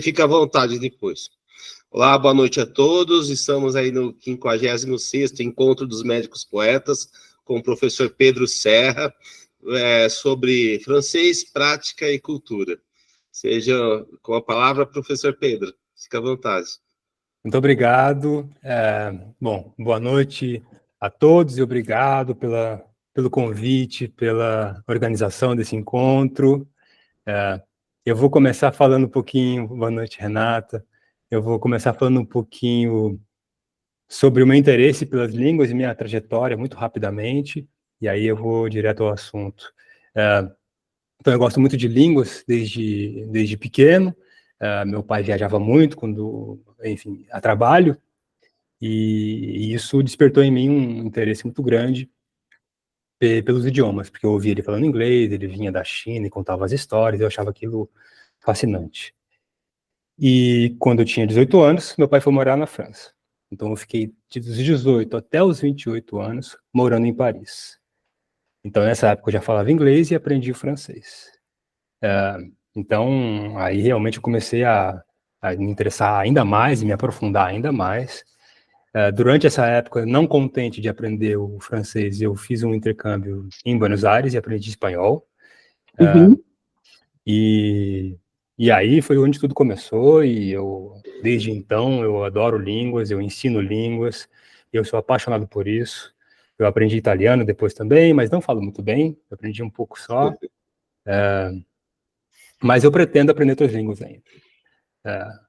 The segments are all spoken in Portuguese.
Fica à vontade depois. Olá, boa noite a todos. Estamos aí no 56º Encontro dos Médicos Poetas com o professor Pedro Serra, sobre francês, prática e cultura. Seja com a palavra, professor Pedro. Fica à vontade. Muito obrigado. Bom, boa noite a todos e obrigado pelo convite, pela organização desse encontro. Eu vou começar falando um pouquinho, boa noite, Renata. Eu vou começar falando um pouquinho sobre o meu interesse pelas línguas e minha trajetória, muito rapidamente, e aí eu vou direto ao assunto. Então, eu gosto muito de línguas desde pequeno. Meu pai viajava muito, enfim, a trabalho, e isso despertou em mim um interesse muito grande pelos idiomas, porque eu ouvia ele falando inglês, ele vinha da China e contava as histórias, eu achava aquilo fascinante. E quando eu tinha 18 anos, meu pai foi morar na França. Então eu fiquei dos 18 até os 28 anos morando em Paris. Então nessa época eu já falava inglês e aprendi o francês. Então aí realmente eu comecei a me interessar ainda mais e me aprofundar ainda mais. Durante essa época, não contente de aprender o francês, eu fiz um intercâmbio em Buenos Aires e aprendi espanhol. E aí foi onde tudo começou, e desde então, eu adoro línguas, eu ensino línguas, eu sou apaixonado por isso. Eu aprendi italiano depois também, mas não falo muito bem, eu aprendi um pouco só. Mas eu pretendo aprender outras línguas ainda.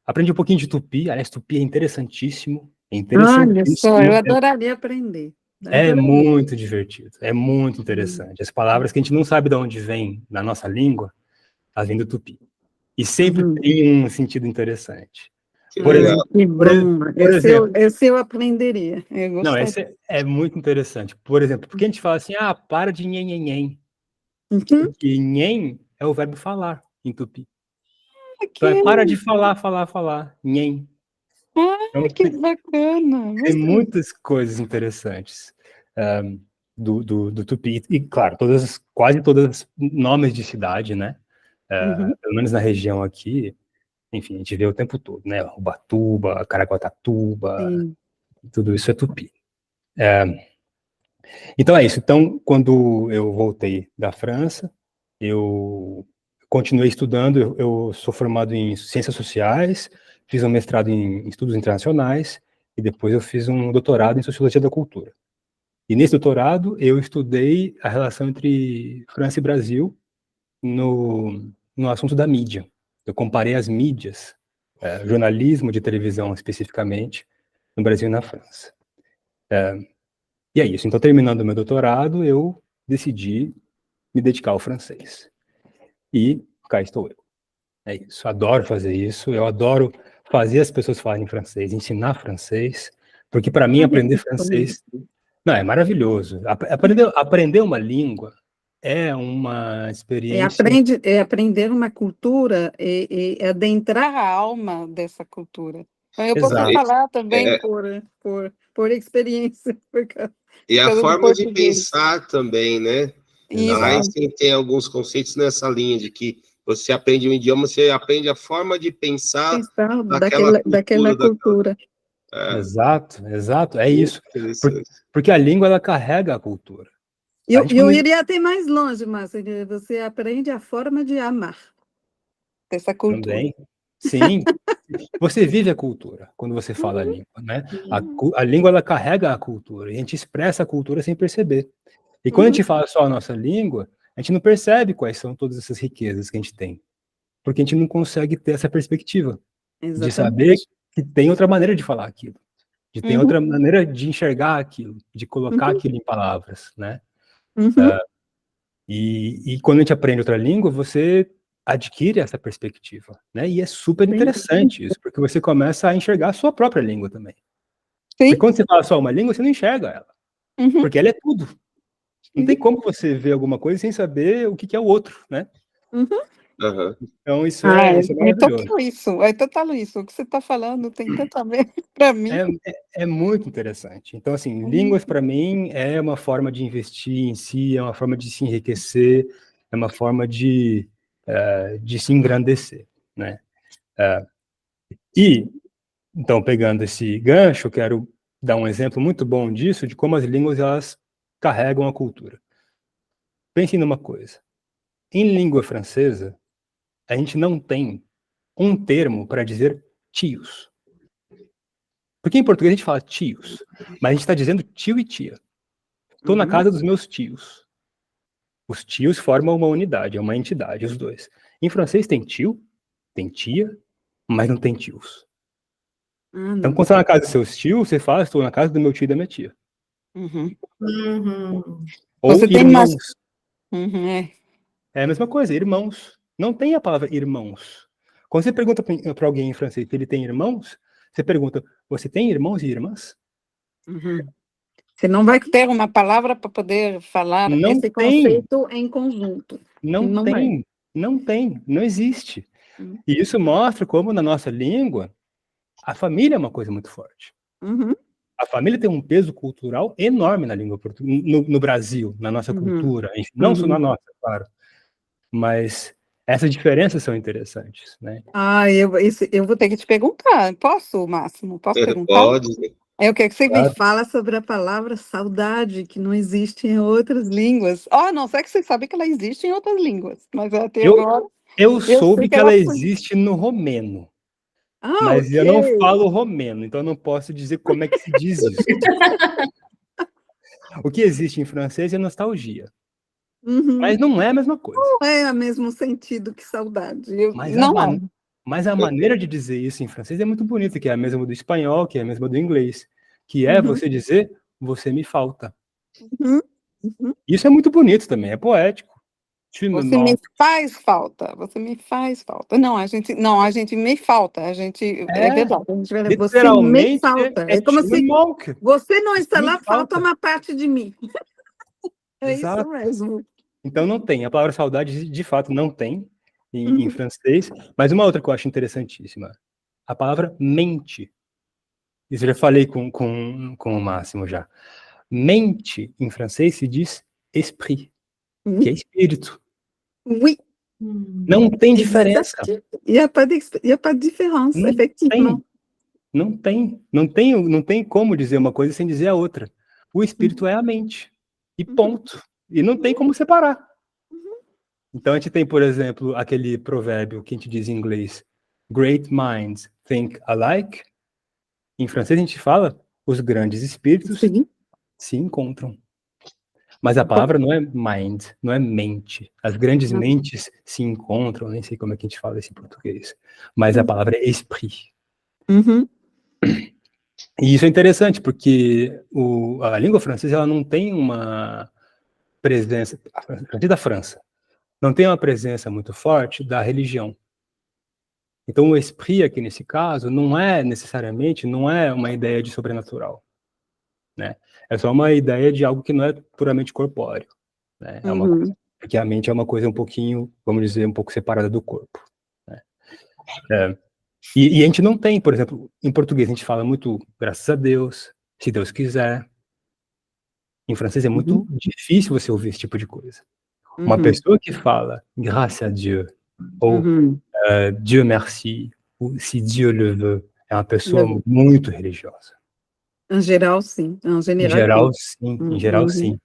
Aprendi um pouquinho de tupi, aliás, tupi é interessantíssimo. Olha só, eu adoraria aprender. É muito divertido, é muito interessante. As palavras que a gente não sabe de onde vem na nossa língua, elas vêm do tupi. E sempre tem um sentido interessante. Por exemplo, esse eu aprenderia. Não, esse é muito interessante. Por exemplo, porque a gente fala assim, para de nhen. Porque nhen é o verbo falar em tupi. Então, para de falar, nhen. Então, que bacana! Tem muitas coisas interessantes do tupi. E, claro, quase todos os nomes de cidade, né? Pelo menos na região aqui, enfim, a gente vê o tempo todo, né? Ubatuba, Caraguatatuba, tudo isso é tupi. Então é isso. Então, quando eu voltei da França, eu continuei estudando. Eu sou formado em Ciências Sociais, fiz um mestrado em Estudos Internacionais e depois eu fiz um doutorado em Sociologia da Cultura. E nesse doutorado eu estudei a relação entre França e Brasil no assunto da mídia. Eu comparei as mídias, jornalismo de televisão especificamente, no Brasil e na França. E é isso. Então, terminando o meu doutorado, eu decidi me dedicar ao francês. E cá estou eu. É isso. Adoro fazer isso. Eu adoro fazer as pessoas falarem francês, ensinar francês, porque para mim aprender francês não é maravilhoso. Aprender uma língua é uma experiência. É aprender uma cultura e adentrar a alma dessa cultura. Então, eu posso falar também por experiência. E a forma de pensar também, né? Einstein tem alguns conceitos nessa linha de que você aprende um idioma, você aprende a forma de pensar daquela cultura. Exato. É isso. Porque a língua, ela carrega a cultura. Eu iria até mais longe, Márcio. Você aprende a forma de amar essa cultura. Também. Sim. Você vive a cultura quando você fala a língua, né? A língua, ela carrega a cultura, e a gente expressa a cultura sem perceber. E quando a gente fala só a nossa língua, a gente não percebe quais são todas essas riquezas que a gente tem, porque a gente não consegue ter essa perspectiva de saber que tem outra maneira de falar aquilo, de ter outra maneira de enxergar aquilo, de colocar aquilo em palavras, né? E quando a gente aprende outra língua, você adquire essa perspectiva, né? E é super interessante isso, porque você começa a enxergar a sua própria língua também. Porque quando você fala só uma língua, você não enxerga ela, porque ela é tudo. Não tem como você ver alguma coisa sem saber o que é o outro, né? Então isso isso é maravilhoso. É total isso. O que você está falando tem tanto a ver para mim. É muito interessante. Então, assim, línguas para mim é uma forma de investir em si, é uma forma de se enriquecer, é uma forma de se engrandecer, né? E, então, pegando esse gancho, eu quero dar um exemplo muito bom disso, de como as línguas elas carregam a cultura. Pensem numa coisa. Em língua francesa, a gente não tem um termo para dizer tios. Porque em português a gente fala tios, mas a gente está dizendo tio e tia. Estou na casa dos meus tios. Os tios formam uma unidade, é uma entidade, os dois. Em francês tem tio, tem tia, mas não tem tios. Então, quando você está na casa dos seus tios, você fala, estou na casa do meu tio e da minha tia. Ou Você tem irmãos. É a mesma coisa, irmãos. Não tem a palavra irmãos. Quando você pergunta para alguém em francês se ele tem irmãos, você pergunta, você tem irmãos e irmãs? Você não vai ter uma palavra para poder falar Não esse tem. conceito em conjunto. Não tem. Não tem. Não existe. E isso mostra como, na nossa língua, a família é uma coisa muito forte. A família tem um peso cultural enorme na língua portuguesa, no Brasil, na nossa cultura, enfim, não só na nossa, claro. Mas essas diferenças são interessantes, né? Eu vou ter que te perguntar. Posso, Máximo? Posso perguntar? Pode. Eu quero que você Claro. me fala sobre a palavra saudade, que não existe em outras línguas. A não ser que você sabe que ela existe em outras línguas, mas até agora... Eu soube sei que ela existe no romeno. Mas eu não falo romeno, então eu não posso dizer como é que se diz isso. O que existe em francês é nostalgia. Mas não é a mesma coisa. Não é o mesmo sentido que saudade. Mas a maneira de dizer isso em francês é muito bonita, que é a mesma do espanhol, que é a mesma do inglês. Que é você dizer, você me falta. Isso é muito bonito também, é poético. Você me faz falta, você me faz falta. Não, a gente me falta, é verdade. Você me falta. É como se você não está lá, falta uma parte de mim. Exato. Isso mesmo. Então não tem, a palavra saudade de fato não tem em francês, mas uma outra que eu acho interessantíssima, a palavra mente. Isso eu já falei com o Máximo já. Mente, em francês, se diz esprit, que é espírito. Oui. Não tem diferença. Il n'y a pas de différence, effectivement. Não tem como dizer uma coisa sem dizer a outra. O espírito é a mente. E ponto. E não tem como separar. Então a gente tem, por exemplo, aquele provérbio que a gente diz em inglês, great minds think alike. Em francês a gente fala, os grandes espíritos se encontram. Mas a palavra não é mind, não é mente. As grandes mentes se encontram, nem sei como é que a gente fala isso em português. Mas a palavra é esprit. E isso é interessante, porque a língua francesa ela não tem uma presença, a partir da França, não tem uma presença muito forte da religião. Então o esprit aqui nesse caso não é necessariamente, não é uma ideia de sobrenatural, né? É só uma ideia de algo que não é puramente corpóreo, né? É uma coisa, porque a mente é uma coisa um pouquinho, vamos dizer, um pouco separada do corpo, né? E a gente não tem, por exemplo, em português a gente fala muito graças a Deus, se Deus quiser. Em francês é muito difícil você ouvir esse tipo de coisa. Uma pessoa que fala grâce à Dieu, ou Dieu merci, ou si Dieu le veut, é uma pessoa muito religiosa. Em geral, sim. Em geral, sim.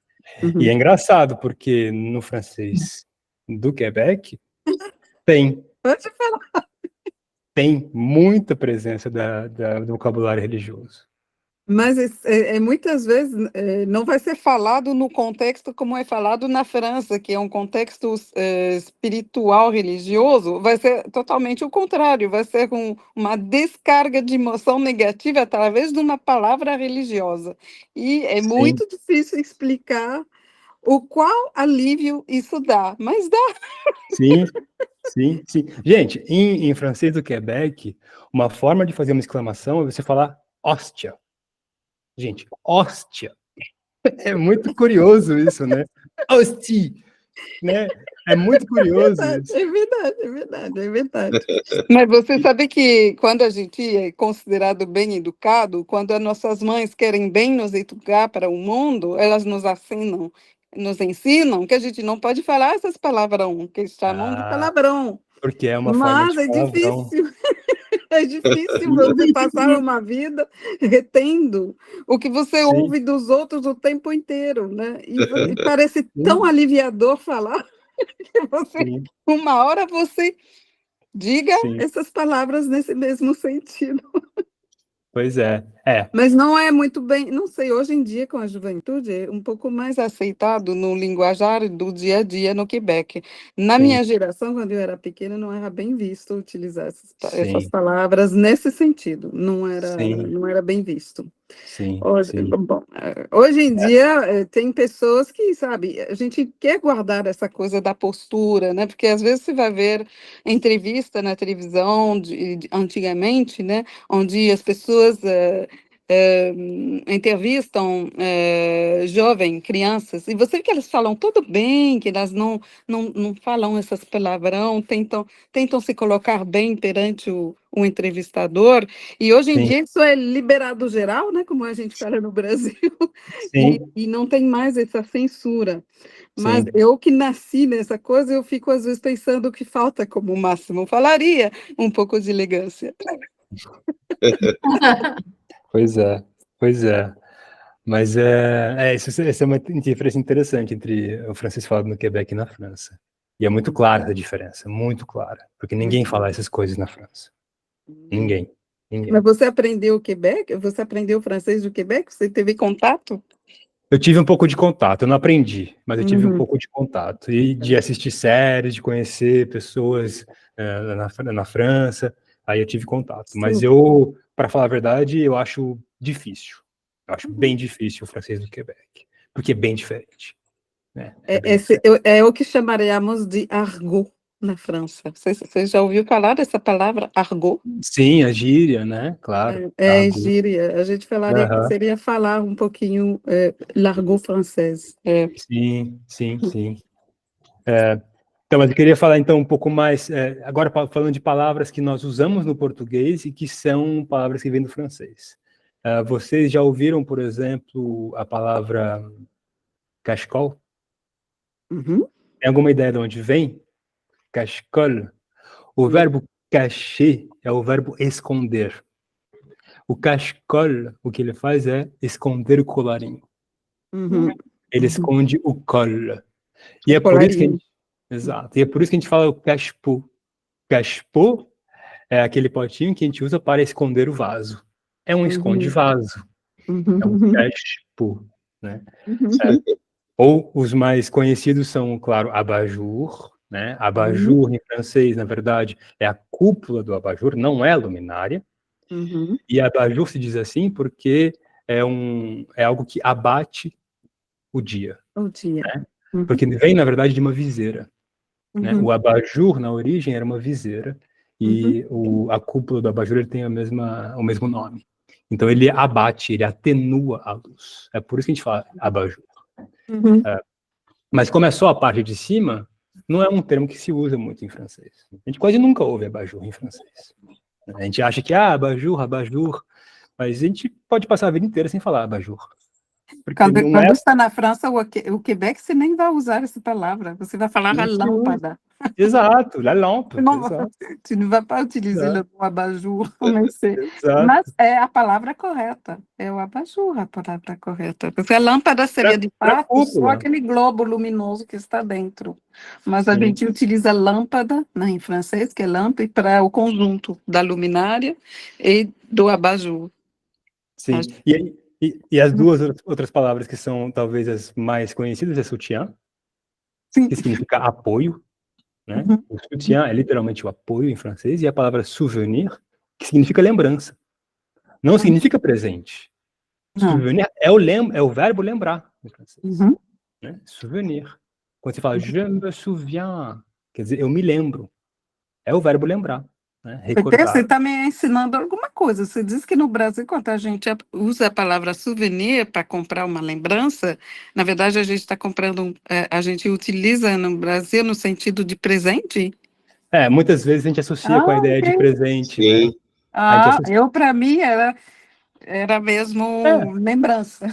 E é engraçado, porque no francês do Quebec tem muita presença do vocabulário religioso. Mas muitas vezes não vai ser falado no contexto como é falado na França, que é um contexto espiritual, religioso, vai ser totalmente o contrário, vai ser uma descarga de emoção negativa através de uma palavra religiosa. E é muito difícil explicar o qual alívio isso dá, mas dá. Sim. Gente, em francês do Quebec, uma forma de fazer uma exclamação é você falar hóstia. Gente, hóstia. É muito curioso isso, né? Hostie, né? É muito curioso isso. É verdade. Mas você sabe que quando a gente é considerado bem educado, quando as nossas mães querem bem nos educar para o mundo, elas nos ensinam que a gente não pode falar essas palavrão, que eles chamam de palavrão. Porque é uma forma de palavrão. Difícil. É difícil você passar uma vida retendo o que você Sim. ouve dos outros o tempo inteiro, né? E parece tão aliviador falar que você, Sim, uma hora você diga sim. essas palavras nesse mesmo sentido. Pois é. É, Mas não é muito bem, não sei, hoje em dia com a juventude é um pouco mais aceitado no linguajar do dia a dia no Quebec. Na sim, minha geração, quando eu era pequena, não era bem visto utilizar essas sim, palavras nesse sentido, sim, não era bem visto. sim, Hoje, sim. bom, hoje em dia tem pessoas que, sabe, a gente quer guardar essa coisa da postura, né? Porque às vezes você vai ver entrevista na televisão antigamente, né? Onde as pessoas entrevistam jovens, crianças, e você vê que elas falam tudo bem, que elas não falam essas palavrão, tentam se colocar bem perante o entrevistador. E hoje em Sim, dia isso é liberado geral, né, como a gente fala no Brasil, sim, e não tem mais essa censura. Mas sim. eu que nasci nessa coisa, eu fico às vezes pensando que falta como máximo, falaria um pouco de elegância. Pois é, pois é. Mas essa é uma diferença interessante entre o francês falado no Quebec e na França. E é muito clara essa diferença, muito clara. Porque ninguém fala essas coisas na França. Ninguém, Mas ninguém. você aprendeu o Quebec? Você aprendeu o francês do Quebec? Você teve contato? Eu tive um pouco de contato, eu não aprendi, mas eu tive um Uhum. pouco de contato. E de assistir séries, de conhecer pessoas na França, aí eu tive contato. Mas Sim. eu, para falar a verdade, eu acho difícil. Eu acho bem difícil o francês do Quebec, porque é bem diferente, né? É bem diferente. É o que chamaríamos de argot na França. Você já ouviu falar dessa palavra, argot? Sim, a gíria, né? Claro. É Argot. gíria. A gente falaria que Aham. seria falar um pouquinho l'argot francês. É. Sim, sim, sim. Então, mas eu queria falar então um pouco mais, agora falando de palavras que nós usamos no português e que são palavras que vêm do francês. Vocês já ouviram, por exemplo, a palavra cachecol? Uhum. Tem alguma ideia de onde vem? Cachecol. O Não. verbo cacher é o verbo esconder. O cachecol, o que ele faz é esconder o colarinho. Uhum. Ele Uhum. esconde o col. E O é por isso que a colarinho. gente, exato, e é por isso que a gente fala o cachepot. Cachepot é aquele potinho que a gente usa para esconder o vaso. É um Uhum. esconde-vaso. É um Uhum. cachepot, né? Uhum. Ou os mais conhecidos são, claro, abajur, né? Uhum. Abajur, em francês, na verdade, é a cúpula do abajur, não é a luminária. Uhum. E abajur se diz assim porque é algo que abate o dia, Bom dia. né? Uhum. Porque vem, na verdade, de uma viseira, né? Uhum. O abajur, na origem, era uma viseira, Uhum. e a cúpula do abajur ele tem o mesmo nome. Então, ele abate, ele atenua a luz. É por isso que a gente fala abajur. Uhum. Mas como é só a parte de cima, não é um termo que se usa muito em francês. A gente quase nunca ouve abajur em francês. A gente acha que, abajur, abajur, mas a gente pode passar a vida inteira sem falar abajur. Porque não é Quando está na França, o Quebec, você nem vai usar essa palavra. Você vai falar a não se usa. lâmpada. Exato, la lampe, Não, exato, tu ne vas pas utiliser le exato, mot abat-jour, mas exato. é a palavra correta. É o abat-jour a palavra correta. Porque a lâmpada seria, de Para fato, só cúpula, aquele globo luminoso que está dentro. Mas a sim, gente utiliza lâmpada, né, em francês, que é lampe, para o conjunto da luminária e do abat-jour. sim. E as duas outras palavras que são talvez as mais conhecidas é sutiã, Sim. que significa apoio, né? Uhum. O soutien é literalmente o apoio em francês, e a palavra souvenir, que significa lembrança. Não significa presente. Não. Souvenir é o verbo lembrar em francês, Uhum. né? Souvenir. Quando você fala je me souviens, quer dizer, eu me lembro. É o verbo lembrar, né? Você Recordar. está me ensinando alguma coisa. Você diz que no Brasil, quando a gente usa a palavra souvenir para comprar uma lembrança, na verdade a gente está comprando, a gente utiliza no Brasil no sentido de presente? Muitas vezes a gente associa com a ideia de Ok. presente, né? Sim. A gente associa. Para mim era mesmo É, lembrança.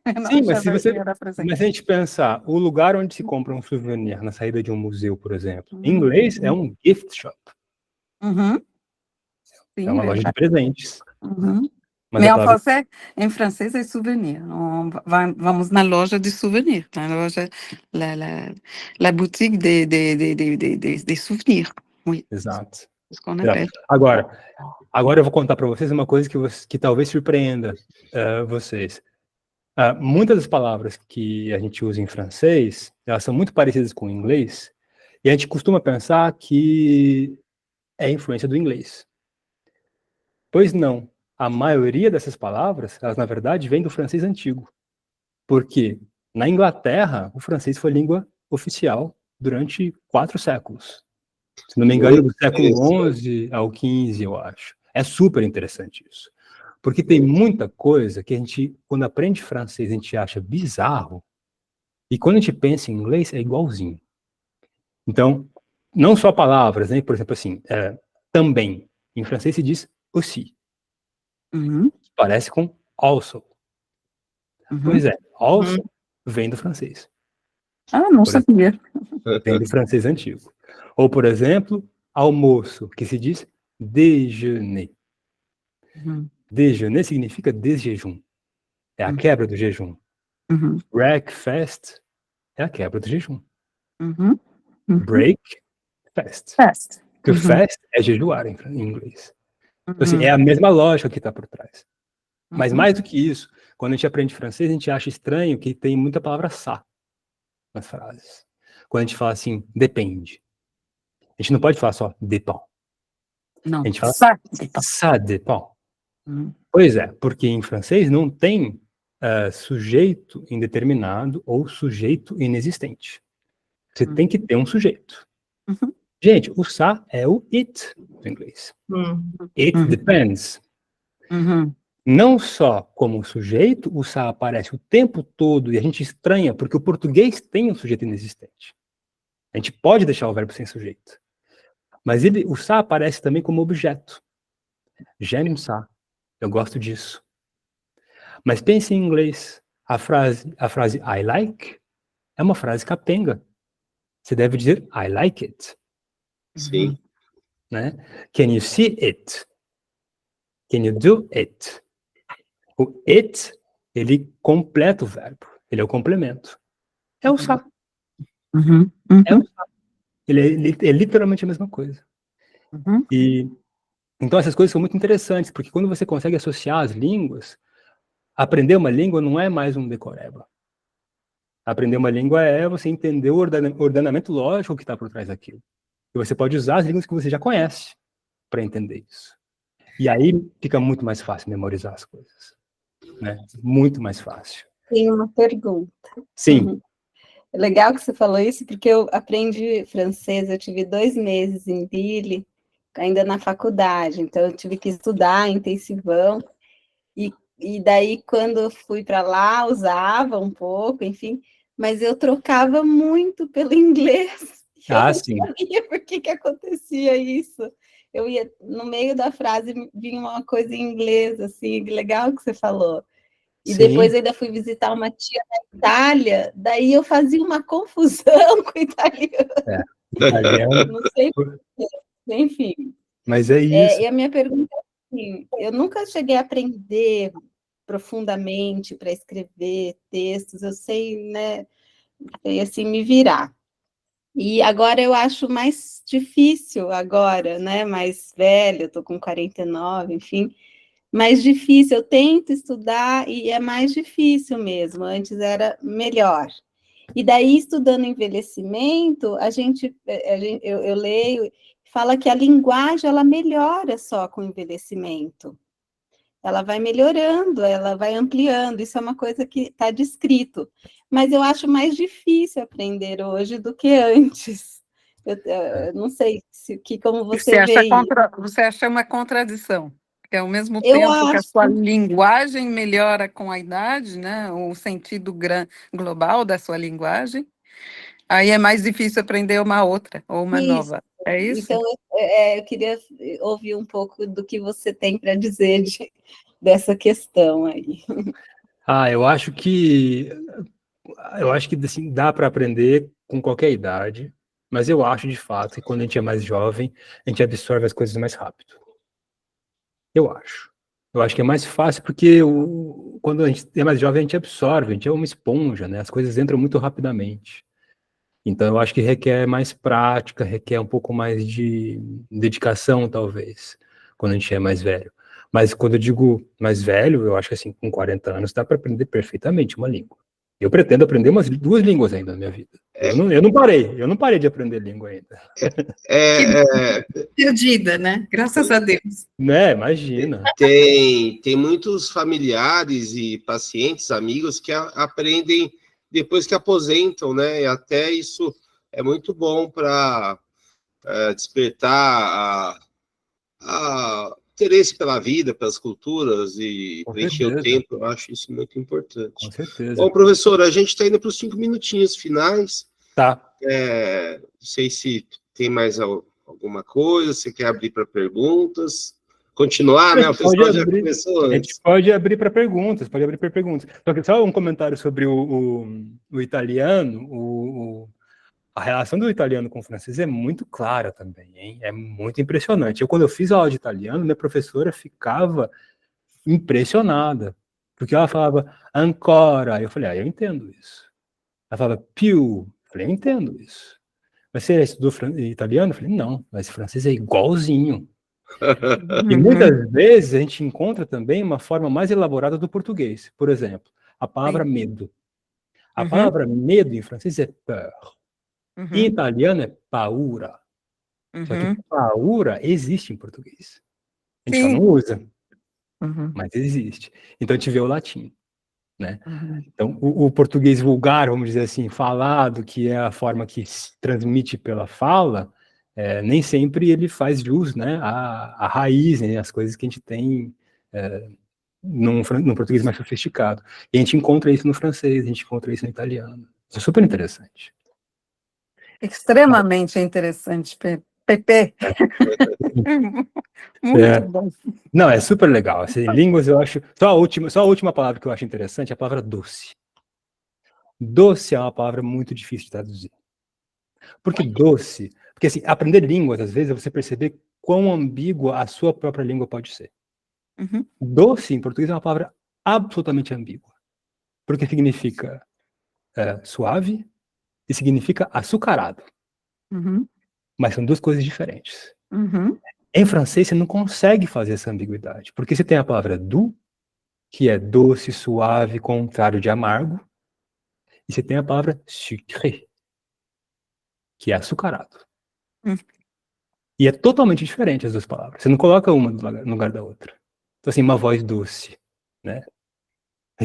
Eu não sim, achava que era mas se a presente. gente pensar, o lugar onde se compra um souvenir na saída de um museu, por exemplo, em Uhum. inglês é um gift shop. Uhum. É uma loja de presentes. Uhum. Mas Mais a en palavra français, em francês é souvenir. Vamos na loja de souvenir, na loja, la boutique des souvenirs. Oui, exato. c'est ce qu'on Então, appelle. agora eu vou contar para vocês uma coisa que talvez surpreenda vocês. Muitas das palavras que a gente usa em francês, elas são muito parecidas com o inglês, e a gente costuma pensar que é influência do inglês. Pois não. A maioria dessas palavras, elas na verdade vêm do francês antigo. Porque na Inglaterra, o francês foi língua oficial durante 4 séculos. Se não me engano, do século XI ao XV, eu acho. É super interessante isso. Porque tem muita coisa que a gente, quando aprende francês, a gente acha bizarro, e quando a gente pensa em inglês, é igualzinho. Então, não só palavras, né? Por exemplo, assim, também. Em francês se diz aussi. Uhum. Parece com also. Uhum. Pois é, also vem do francês. Não sabia. Vem do francês antigo. Ou, por exemplo, almoço, que se diz déjeuner. Uhum. Déjeuner significa desjejum. É a quebra do jejum. Uhum. Breakfast é a quebra do jejum. Uhum. Uhum. Break, fast. Fast. Porque Uhum. fast é jejuar em inglês. Então, assim, Uhum. é a mesma lógica que está por trás. Mas Uhum. mais do que isso, quando a gente aprende francês, a gente acha estranho que tem muita palavra ça nas frases. Quando a gente fala assim, depende. A gente não pode falar só dépend. Não, A gente fala ça dépend. Uhum. Pois é, porque em francês não tem sujeito indeterminado ou sujeito inexistente. Você tem que ter um sujeito. Uhum. Gente, o ça é o it do inglês. It depends. Uhum. Não só como sujeito, o ça aparece o tempo todo e a gente estranha, porque o português tem um sujeito inexistente. A gente pode deixar o verbo sem sujeito. Mas o ça aparece também como objeto. J'aime ça. Eu gosto disso. Mas pense em inglês. A frase I like é uma frase capenga. Você deve dizer I like it. Sim. Né? Can you see it? Can you do it? O it, ele completa o verbo. Ele é o complemento. É o ça. Uhum. É o ça. Ele é literalmente a mesma coisa. Uhum. E então essas coisas são muito interessantes, porque quando você consegue associar as línguas, aprender uma língua não é mais um decoreba. Aprender uma língua é você entender o ordenamento lógico que está por trás daquilo. E você pode usar as línguas que você já conhece para entender isso. E aí fica muito mais fácil memorizar as coisas. Né? Muito mais fácil. Tem uma pergunta. Sim. É legal que você falou isso, porque eu aprendi francês, eu tive 2 meses em Lille, ainda na faculdade, então eu tive que estudar intensivão, e daí quando eu fui para lá, usava um pouco, enfim, mas eu trocava muito pelo inglês. Eu não Sim. sabia por que acontecia isso. Eu ia, no meio da frase, vinha uma coisa em inglês, assim, legal que você falou. E Sim. depois ainda fui visitar uma tia na Itália, daí eu fazia uma confusão com o italiano. Italiano. Não sei por quê, enfim. Mas é isso. E a minha pergunta é assim, eu nunca cheguei a aprender profundamente para escrever textos, eu sei, né, sei assim, me virar. E agora eu acho mais difícil agora, né, mais velha, eu estou com 49, enfim, mais difícil, eu tento estudar e é mais difícil mesmo, antes era melhor. E daí, estudando envelhecimento, eu leio, fala que a linguagem, ela melhora só com o envelhecimento. Ela vai melhorando, ela vai ampliando, isso é uma coisa que está descrito. Mas eu acho mais difícil aprender hoje do que antes. Eu não sei como você vê isso. Você acha uma contradição? Que ao mesmo Eu tempo que a acho. sua linguagem melhora com a idade, né, o sentido global da sua linguagem, aí é mais difícil aprender uma outra ou uma nova. É isso? Então, eu queria ouvir um pouco do que você tem para dizer dessa questão aí. Eu acho que assim, dá para aprender com qualquer idade, mas eu acho de fato que quando a gente é mais jovem, a gente absorve as coisas mais rápido. Eu acho. Eu acho que é mais fácil porque quando a gente é mais jovem, a gente absorve, a gente é uma esponja, né? As coisas entram muito rapidamente. Então, eu acho que requer mais prática, requer um pouco mais de dedicação, talvez, quando a gente é mais velho. Mas quando eu digo mais velho, eu acho que assim, com 40 anos, dá para aprender perfeitamente uma língua. Eu pretendo aprender umas 2 línguas ainda na minha vida. Eu não parei de aprender língua ainda. Perdida, né? Graças a Deus. Né, imagina. Tem muitos familiares e pacientes, amigos, que aprendem depois que aposentam, né? E até isso é muito bom para despertar interesse pela vida, pelas culturas e Com preencher o certeza. tempo. Eu acho isso muito importante. Com certeza. Bom, professor, a gente está indo para os 5 minutinhos finais. Tá. Não sei se tem mais alguma coisa, você quer abrir para perguntas? Continuar, né? O pessoal já começou antes. A gente pode abrir para perguntas, Só que só um comentário sobre o italiano, a relação do italiano com o francês é muito clara também, hein? É muito impressionante. Quando eu fiz aula de italiano, minha professora ficava impressionada, porque ela falava ancora, eu falei, eu entendo isso. Ela falava più, eu falei, eu entendo isso. Mas você estudou italiano? Eu falei, não, mas francês é igualzinho. E muitas vezes a gente encontra também uma forma mais elaborada do português. Por exemplo, a palavra medo. A palavra medo em francês é peur. Em italiano é paura. Só que paura existe em português. A gente só não usa, mas existe. Então a gente vê o latim, né? Então o português vulgar, vamos dizer assim, falado, que é a forma que se transmite pela fala, nem sempre ele faz jus, né, à raiz, né, as coisas que a gente tem num português mais sofisticado. E a gente encontra isso no francês, a gente encontra isso no italiano. Isso é super interessante. Extremamente interessante, Pepe. Muito bom. Não, é super legal. Assim, línguas, eu acho... Só a última palavra que eu acho interessante é a palavra doce. Doce é uma palavra muito difícil de traduzir. Porque doce... Porque, assim, aprender línguas, às vezes, é você perceber quão ambígua a sua própria língua pode ser. Doce, em português, é uma palavra absolutamente ambígua. Porque significa suave e significa açucarado. Mas são 2 coisas diferentes. Em francês, você não consegue fazer essa ambiguidade. Porque você tem a palavra doux, que é doce, suave, contrário de amargo. E você tem a palavra sucré, que é açucarado. E é totalmente diferente as 2 palavras. Você não coloca uma no lugar da outra. Então, assim, uma voz doce, né?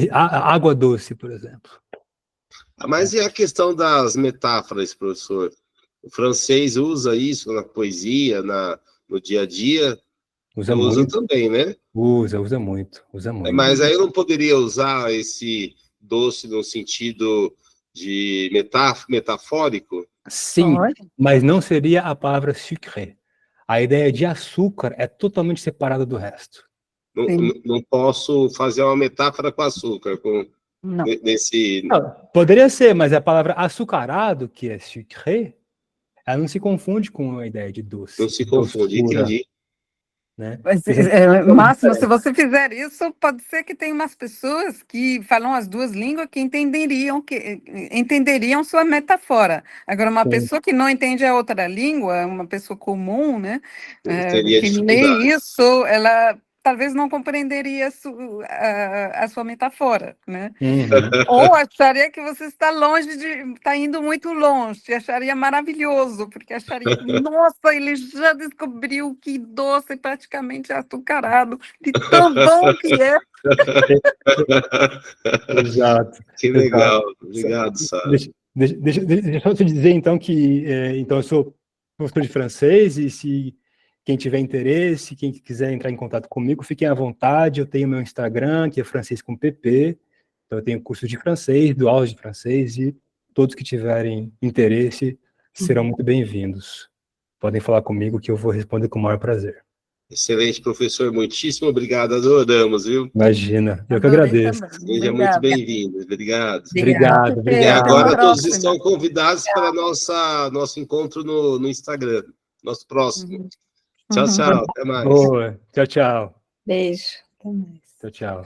A água doce, por exemplo. Mas e a questão das metáforas, professor? O francês usa isso na poesia, no dia a dia? Usa também, né? Usa muito. Mas aí eu não poderia usar esse doce no sentido de metafórico? Sim, mas não seria a palavra sucré. A ideia de açúcar é totalmente separada do resto. Não posso fazer uma metáfora com açúcar, nesse... Não, poderia ser, mas a palavra açucarado, que é sucré, ela não se confunde com a ideia de doce. Não se confunde, entendi. Né? Mas, Máximo, se você fizer isso, pode ser que tenha umas pessoas que falam as 2 línguas que entenderiam sua metáfora. Agora, uma pessoa que não entende a outra língua, uma pessoa comum, né, que lê isso, ela talvez não compreenderia a sua metáfora, né? Ou acharia que você está indo muito longe, acharia maravilhoso, porque acharia, nossa, ele já descobriu que doce praticamente é açucarado, de tão bom que é. Exato. Que legal, obrigado, Sara. Deixa eu te dizer, então, que então eu sou professor de francês, e se quem tiver interesse, quem quiser entrar em contato comigo, fiquem à vontade. Eu tenho meu Instagram, que é francês com PP. Então, eu tenho curso de francês, dou aulas de francês, e todos que tiverem interesse serão muito bem-vindos. Podem falar comigo que eu vou responder com o maior prazer. Excelente, professor. Muitíssimo obrigado. Adoramos, viu? Imagina. Eu que agradeço. Seja muito bem-vindo. Obrigado. Obrigado. E agora todos estão convidados para nosso encontro no Instagram. Nosso próximo. Tchau, tchau. Até mais. Boa. Tchau, tchau. Beijo. Até mais. Tchau, tchau.